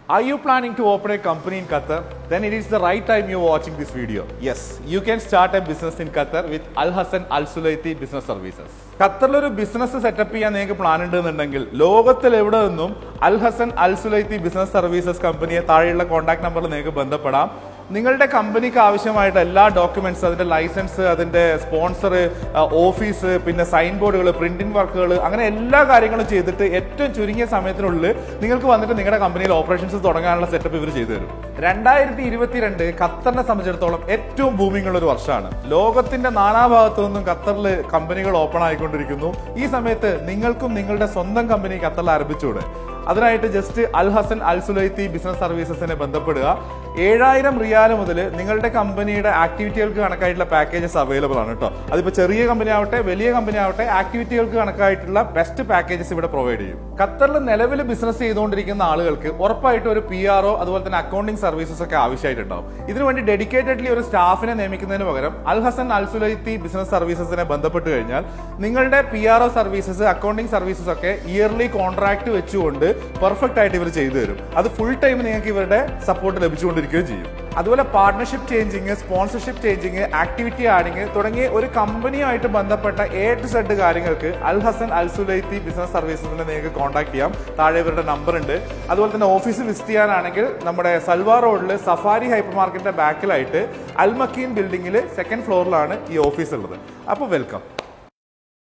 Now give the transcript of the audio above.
Are you planning to open a company in Qatar? Then it is the right time you're watching this video. Yes, you can start a business in Qatar with Al Hassan Al Sulaiti Business Services. ഖത്തറിലൊരു business setup ചെയ്യാൻ നിങ്ങൾക്ക് plan ഉണ്ടെന്നുണ്ടെങ്കിൽ ലോകത്തിൽ എവിടെ നിന്നും Al Hassan Al Sulaiti business services കമ്പനിയെ താഴെയുള്ള contact നമ്പറിൽ നിങ്ങൾക്ക് ബന്ധപ്പെടാം. നിങ്ങളുടെ കമ്പനിക്ക് ആവശ്യമായിട്ട് എല്ലാ ഡോക്യുമെന്റ്സ്, അതിന്റെ ലൈസൻസ്, അതിന്റെ സ്പോൺസർ, ഓഫീസ്, പിന്നെ സൈൻ ബോർഡുകൾ, പ്രിന്റിംഗ് വർക്കുകൾ, അങ്ങനെ എല്ലാ കാര്യങ്ങളും ചെയ്തിട്ട് ഏറ്റവും ചുരുങ്ങിയ സമയത്തിനുള്ളിൽ നിങ്ങൾക്ക് വന്നിട്ട് നിങ്ങളുടെ കമ്പനിയിൽ ഓപ്പറേഷൻസ് തുടങ്ങാനുള്ള സെറ്റപ്പ് ഇവർ ചെയ്തു തരും. 2022 ഖത്തറിനെ സംബന്ധിച്ചിടത്തോളം ഏറ്റവും ബൂമിംഗ് ഉള്ള ഒരു വർഷമാണ്. ലോകത്തിന്റെ നാനാഭാഗത്തു നിന്നും ഖത്തറിൽ കമ്പനികൾ ഓപ്പൺ ആയിക്കൊണ്ടിരിക്കുന്നു. ഈ സമയത്ത് നിങ്ങൾക്കും നിങ്ങളുടെ സ്വന്തം കമ്പനി ഖത്തറിൽ ആരംഭിച്ചൂടെ? അതിനായിട്ട് ജസ്റ്റ് അൽ ഹസൻ അൽ സുലൈത്തി ബിസിനസ് സർവീസസിനെ ബന്ധപ്പെടുക. 7000 റിയാൽ മുതൽ നിങ്ങളുടെ കമ്പനിയുടെ ആക്ടിവിറ്റികൾക്ക് കണക്കായിട്ടുള്ള പാക്കേജസ് അവൈലബിൾ ആണ് കേട്ടോ. അതിപ്പോൾ ചെറിയ കമ്പനി ആവട്ടെ, വലിയ കമ്പനി ആവട്ടെ, ആക്ടിവിറ്റികൾക്ക് കണക്കായിട്ടുള്ള ബെസ്റ്റ് പാക്കേജസ് ഇവിടെ പ്രൊവൈഡ് ചെയ്യും. ഖത്തറിൽ നിലവിൽ ബിസിനസ് ചെയ്തുകൊണ്ടിരിക്കുന്ന ആളുകൾക്ക് ഉറപ്പായിട്ട് ഒരു PRO അതുപോലെ തന്നെ അക്കൗണ്ടിംഗ് സർവീസസ് ഒക്കെ ആവശ്യമായിട്ടുണ്ടാവും. ഇതിനുവേണ്ടി ഡെഡിക്കേറ്റഡ്ലി ഒരു സ്റ്റാഫിനെ നിയമിക്കുന്നതിന് പകരം അൽ ഹസൻ അൽ സുലൈത്തി ബിസിനസ് സർവീസസിനെ ബന്ധപ്പെട്ട് കഴിഞ്ഞാൽ നിങ്ങളുടെ PRO സർവീസസ്, അക്കൗണ്ടിംഗ് സർവീസസ് ഒക്കെ ഇയർലി കോൺട്രാക്ട് വെച്ചുകൊണ്ട് പെർഫെക്റ്റ് ആയിട്ട് ഇവർ ചെയ്തു തരും. അത് ഫുൾ ടൈം നിങ്ങൾക്ക് ഇവരുടെ സപ്പോർട്ട് ലഭിച്ചുകൊണ്ടിരിക്കുകയും ചെയ്യും. അതുപോലെ partnership changing, sponsorship changing, activity adding തുടങ്ങിയ ഒരു കമ്പനിയുമായിട്ട് ബന്ധപ്പെട്ട A to Z കാര്യങ്ങൾക്ക് അൽ ഹസൻ അൽ സുലൈത്തി ബിസിനസ് സർവീസസിനെ നിങ്ങൾക്ക് കോൺടാക്ട് ചെയ്യാം. താഴെ ഇവരുടെ നമ്പർ ഉണ്ട്. അതുപോലെ തന്നെ ഓഫീസ് വിസിറ്റ് ചെയ്യാനാണെങ്കിൽ നമ്മുടെ സൽവാർ റോഡിൽ സഫാരി ഹൈപ്പർ മാർക്കറ്റിന്റെ ബാക്കിലായിട്ട് അൽ മക്കീൻ ബിൽഡിംഗിൽ 2nd ഫ്ലോറിലാണ് ഈ ഓഫീസ് ഉള്ളത്. അപ്പോൾ വെൽക്കം.